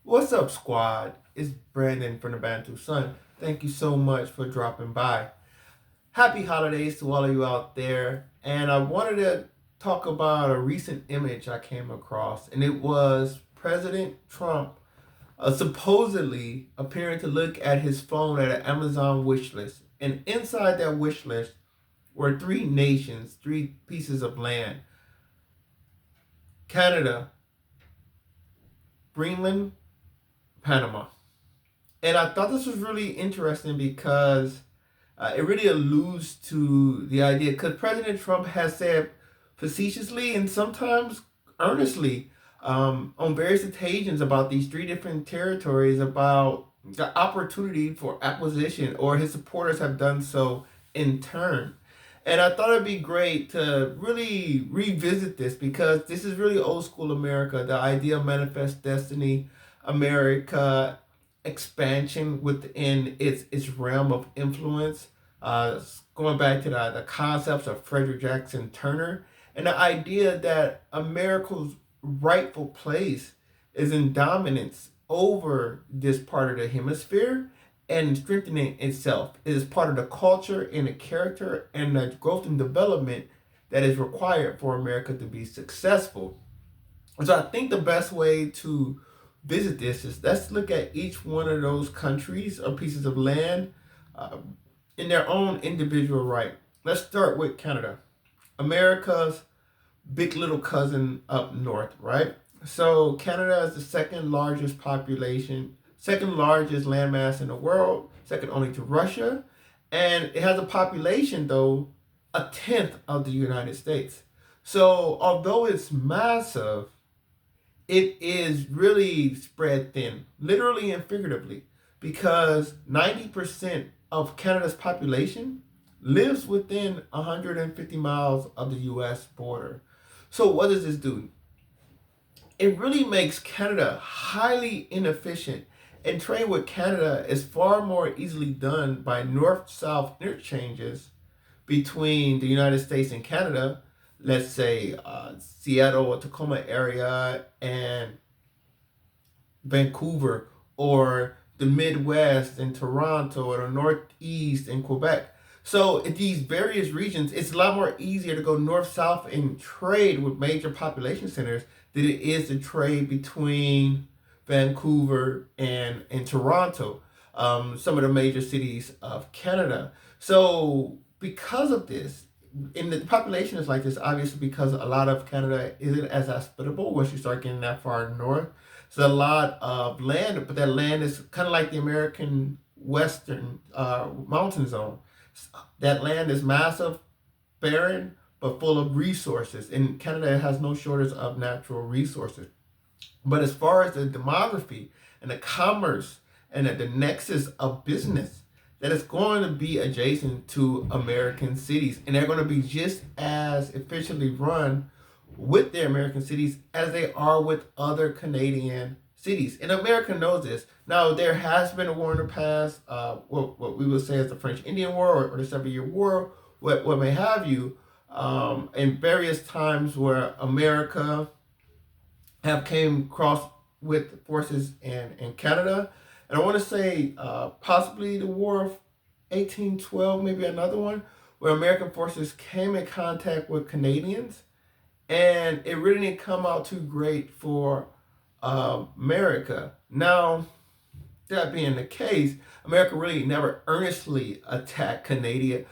What's up, squad? It's Brandon from the Bantu Sun. Thank you so much for dropping by. Happy holidays to all of you out there. And I wanted to talk about a recent image I came across, and it was President Trump supposedly appearing to look at his phone at an Amazon wish list. And inside that wish list were three nations, three pieces of land: Canada, Greenland, Panama. And I thought this was really interesting because it really alludes to the idea, because President Trump has said facetiously and sometimes earnestly on various occasions about these three different territories, about the opportunity for acquisition, or his supporters have done so in turn. And I thought it'd be great to really revisit this, because this is really old school America, the idea of manifest destiny, America expansion within its realm of influence, going back to the concepts of Frederick Jackson Turner, and the idea that America's rightful place is in dominance over this part of the hemisphere and strengthening itself. It is part of the culture and the character and the growth and development that is required for America to be successful. So I think the best way to visit this is, let's look at each one of those countries or pieces of land uh, in their own individual right. Let's start with Canada, America's big little cousin up north, right? So Canada is the second largest population, second largest landmass in the world, second only to Russia, and it has a population, though, a tenth of the United States. So although it's massive, it is really spread thin, literally and figuratively, because 90% of Canada's population lives within 150 miles of the US border. So, what does this do? It really makes Canada highly inefficient, and trade with Canada is far more easily done by north south interchanges between the United States and Canada, let's say Seattle or Tacoma area and Vancouver, or the Midwest in Toronto, or the Northeast in Quebec. So in these various regions, it's a lot more easier to go north south and trade with major population centers than it is to trade between Vancouver and Toronto, some of the major cities of Canada. So because of this, and the population is like this obviously because a lot of Canada isn't as hospitable once you start getting that far north. So a lot of land, but that land is kind of like the American Western mountain zone. That land is massive, barren, but full of resources. And Canada has no shortage of natural resources. But as far as the demography and the commerce and the nexus of business, that is going to be adjacent to American cities. And they're going to be just as efficiently run with their American cities as they are with other Canadian cities. And America knows this. Now, there has been a war in the past, what we would say is the French Indian War, or the 7 Year War, what may have you, in various times where America have came across with forces in Canada. And I want to say possibly the War of 1812, maybe another one, where American forces came in contact with Canadians, and it really didn't come out too great for America. Now, that being the case, America really never earnestly attacked Canada.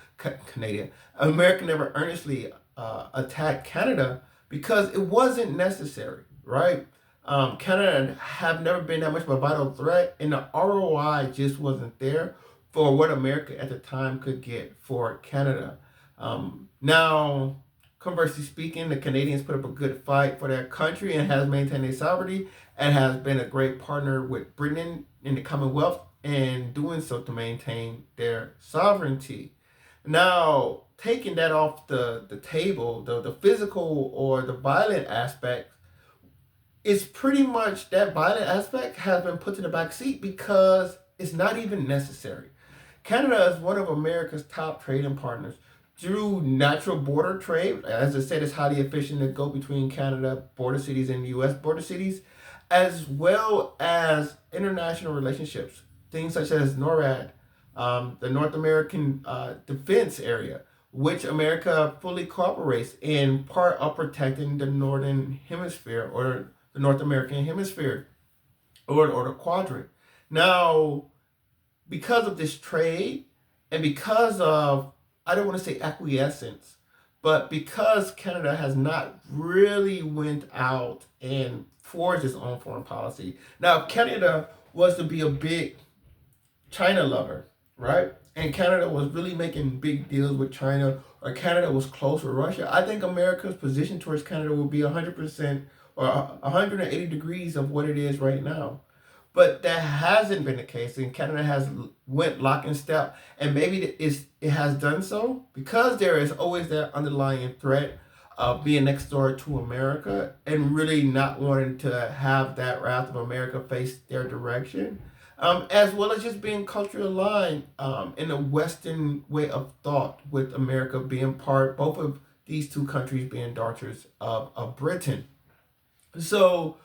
America never earnestly attacked Canada because it wasn't necessary, right? Canada have never been that much of a vital threat, and the ROI just wasn't there for what America at the time could get for Canada. Now, conversely speaking, the Canadians put up a good fight for their country and has maintained their sovereignty, and has been a great partner with Britain in the Commonwealth, and doing so to maintain their sovereignty. Now, taking that off the table, the physical or the violent aspect, it's pretty much that violent aspect has been put to the back seat because it's not even necessary. Canada is one of America's top trading partners through natural border trade. As I said, it's highly efficient to go between Canada border cities and U.S. border cities, as well as international relationships, things such as NORAD, the North American Defense Area, which America fully cooperates in part of protecting the Northern Hemisphere or the North American Hemisphere or the quadrant. Now, because of this trade and because of, I don't want to say acquiescence, but because Canada has not really went out and forged its own foreign policy. Now, if Canada was to be a big China lover, right? And Canada was really making big deals with China, or Canada was close with Russia, I think America's position towards Canada will be 100% or 180 degrees of what it is right now. But that hasn't been the case, and Canada has went lock and step, and maybe it has done so because there is always that underlying threat of being next door to America and really not wanting to have that wrath of America face their direction, as well as just being culturally aligned in a Western way of thought, with America being part, both of these two countries being daughters of Britain. So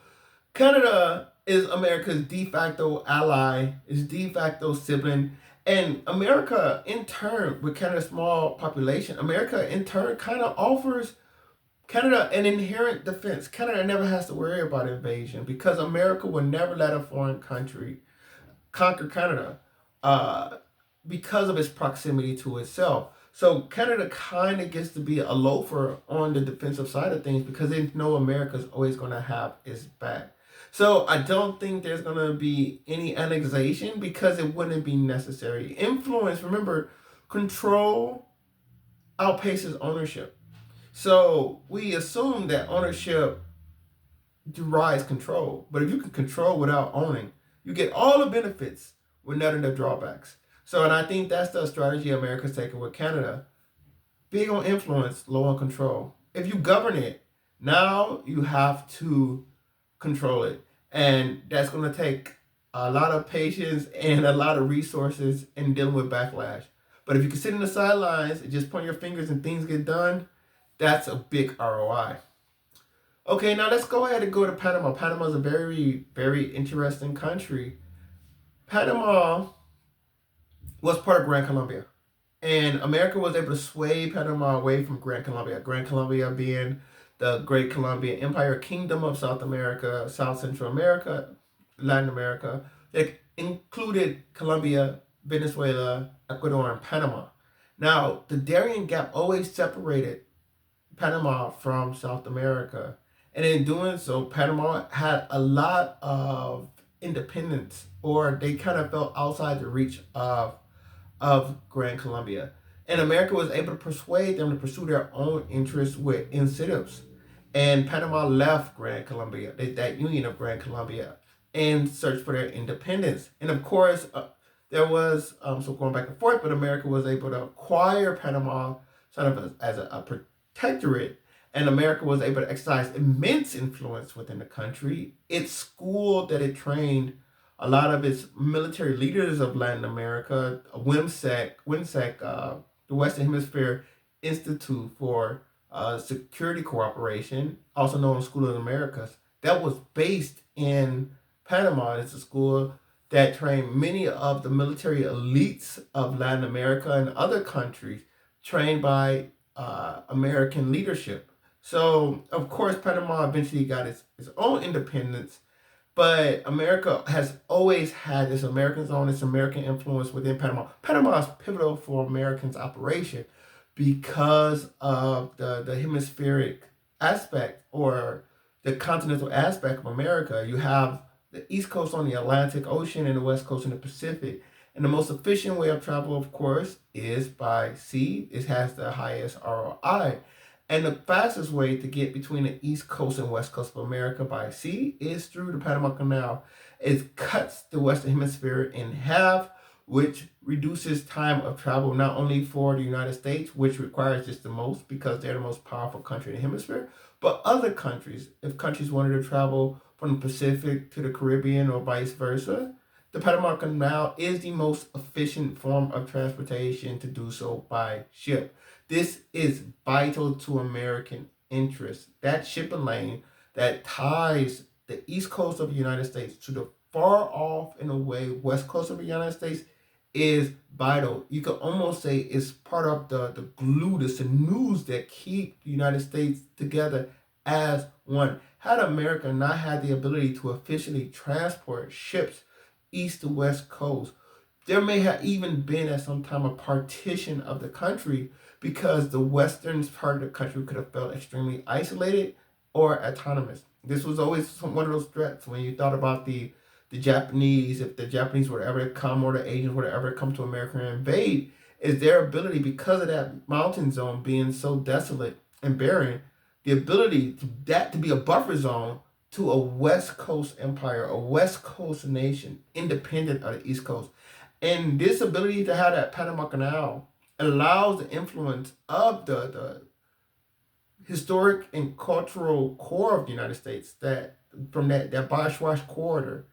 Canada is America's de facto ally, is de facto sibling, and America in turn, with Canada's small population, America in turn kind of offers Canada an inherent defense. Canada never has to worry about invasion because America will never let a foreign country conquer Canada uh, because of its proximity to itself. So Canada kind of gets to be a loafer on the defensive side of things because they know America's always going to have its back. So I don't think there's going to be any annexation because it wouldn't be necessary. Influence, remember, control outpaces ownership. So we assume that ownership derives control. But if you can control without owning, you get all the benefits with none of the drawbacks. So, and I think that's the strategy America's taking with Canada. Big on influence, low on control. If you govern it, now you have to control it. And that's going to take a lot of patience and a lot of resources in dealing with backlash. But if you can sit in the sidelines and just point your fingers and things get done, that's a big ROI. Okay, now let's go ahead and go to Panama. Panama is a very, very interesting country. Panama was part of Grand Colombia, and America was able to sway Panama away from Grand Colombia. Grand Colombia being the Great Colombian Empire, Kingdom of South America, South Central America, Latin America. It included Colombia, Venezuela, Ecuador, and Panama. Now, the Darien Gap always separated Panama from South America. And in doing so, Panama had a lot of independence, or they kind of felt outside the reach of Grand Colombia. And America was able to persuade them to pursue their own interests with incentives. And Panama left Grand Colombia, that union of Grand Colombia, and searched for their independence. And of course, there was, so going back and forth, but America was able to acquire Panama sort of as a protectorate, and America was able to exercise immense influence within the country. It schooled that it trained a lot of its military leaders of Latin America, WIMSEC, the Western Hemisphere Institute for Security Cooperation, also known as School of the Americas, that was based in Panama. It's a school that trained many of the military elites of Latin America and other countries, trained by American leadership. So, of course, Panama eventually got its own independence, but America has always had this American zone, this American influence within Panama. Panama is pivotal for Americans' operation because of the hemispheric aspect, or the continental aspect of America. You have the East Coast on the Atlantic Ocean and the West Coast in the Pacific. And the most efficient way of travel, of course, is by sea. It has the highest ROI. And the fastest way to get between the East Coast and West Coast of America by sea is through the Panama Canal. It cuts the Western Hemisphere in half, which reduces time of travel not only for the United States, which requires just the most because they're the most powerful country in the hemisphere, but other countries. If countries wanted to travel from the Pacific to the Caribbean or vice versa, the Panama Canal is the most efficient form of transportation to do so by ship. This is vital to American interests. That shipping lane that ties the east coast of the United States to the far off in a way west coast of the United States is vital. You could almost say it's part of the glue, the sinews that keep the United States together as one. Had America not had the ability to efficiently transport ships east to west coast, there may have even been at some time a partition of the country because the western part of the country could have felt extremely isolated or autonomous. This was always one of those threats when you thought about the Japanese, if the Japanese were ever to come or the Asians were to ever come to America and invade, is their ability, because of that mountain zone being so desolate and barren, the ability to be a buffer zone to a West Coast empire, a West Coast nation, independent of the East Coast. And this ability to have that Panama Canal allows the influence of the historic and cultural core of the United States, that from that Bosch-Wash corridor.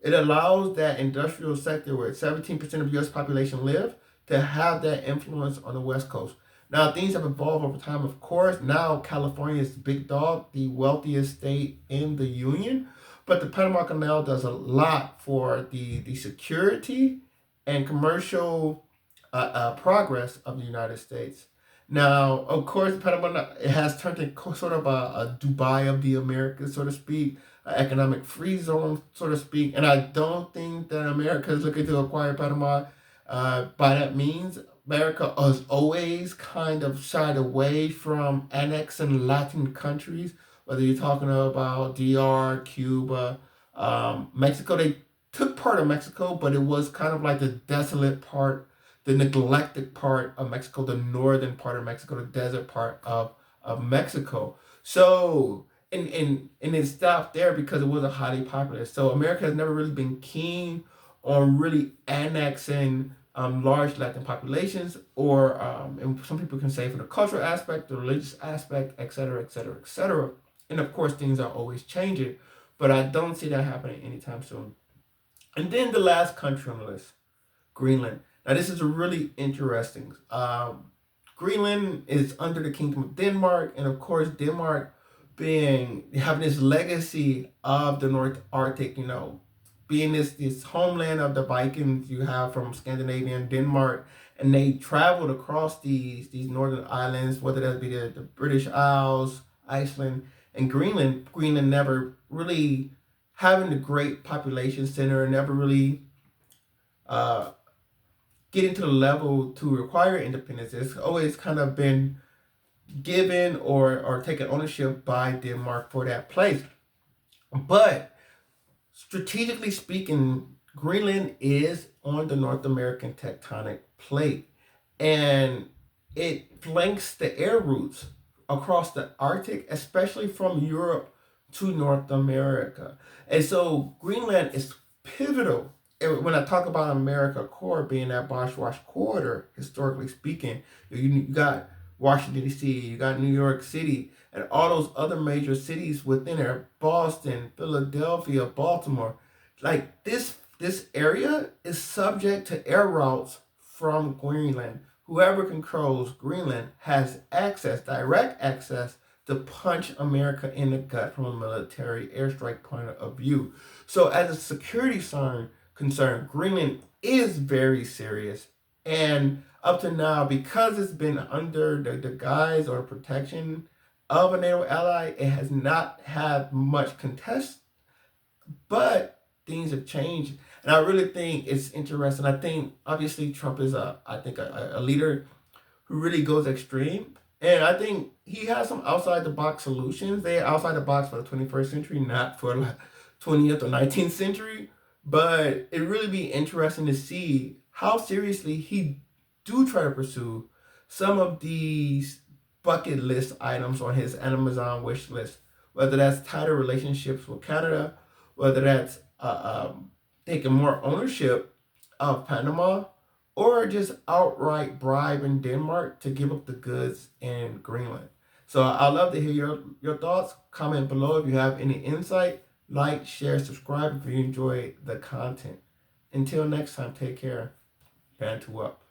It allows that industrial sector where 17% of U.S. population live to have that influence on the West Coast. Now, things have evolved over time, of course. Now, California is the big dog, the wealthiest state in the union. But the Panama Canal does a lot for the security and commercial progress of the United States. Now, of course, Panama it has turned into sort of a Dubai of the Americas, so to speak, an economic free zone, so to speak. And I don't think that America is looking to acquire Panama by that means. America has always kind of shied away from annexing Latin countries, whether you're talking about DR, Cuba, Mexico. They took part of Mexico, but it was kind of like the desolate part, the neglected part of Mexico, the northern part of Mexico, the desert part of Mexico. So, and it stopped there because it wasn't highly popular. So America has never really been keen on really annexing large Latin populations, or and some people can say for the cultural aspect, the religious aspect, etc., etc., etc. And of course, things are always changing, but I don't see that happening anytime soon. And then the last country on the list, Greenland. Now, this is a really interesting. Greenland is under the Kingdom of Denmark, and of course, Denmark being having this legacy of the North Arctic, being this homeland of the Vikings you have from Scandinavia and Denmark, and they traveled across these northern islands, whether that be the British Isles, Iceland, and Greenland. Greenland never really having a great population center, never really getting to the level to require independence. It's always kind of been given or taken ownership by Denmark for that place. But strategically speaking, Greenland is on the North American tectonic plate, and it flanks the air routes across the Arctic, especially from Europe to North America. And so Greenland is pivotal. And when I talk about America core being that Bosch-Wash corridor, historically speaking, you got Washington, D.C., you got New York City, and all those other major cities within there, Boston, Philadelphia, Baltimore. Like this area is subject to air routes from Greenland. Whoever controls Greenland has access, direct access, to punch America in the gut from a military airstrike point of view. So as a security concern, Greenland is very serious. And up to now, because it's been under the guise or protection of a NATO ally, it has not had much contest, but things have changed. And I really think it's interesting. I think obviously Trump is a leader who really goes extreme. And I think he has some outside the box solutions. They're outside the box for the 21st century, not for the 20th or 19th century. But it really be interesting to see how seriously he do try to pursue some of these bucket list items on his Amazon wish list, whether that's tighter relationships with Canada, whether that's taking more ownership of Panama, or just outright bribing Denmark to give up the goods in Greenland. So I'd love to hear your thoughts. Comment below if you have any insight. Like, share, subscribe if you enjoy the content. Until next time, take care. Bantu up.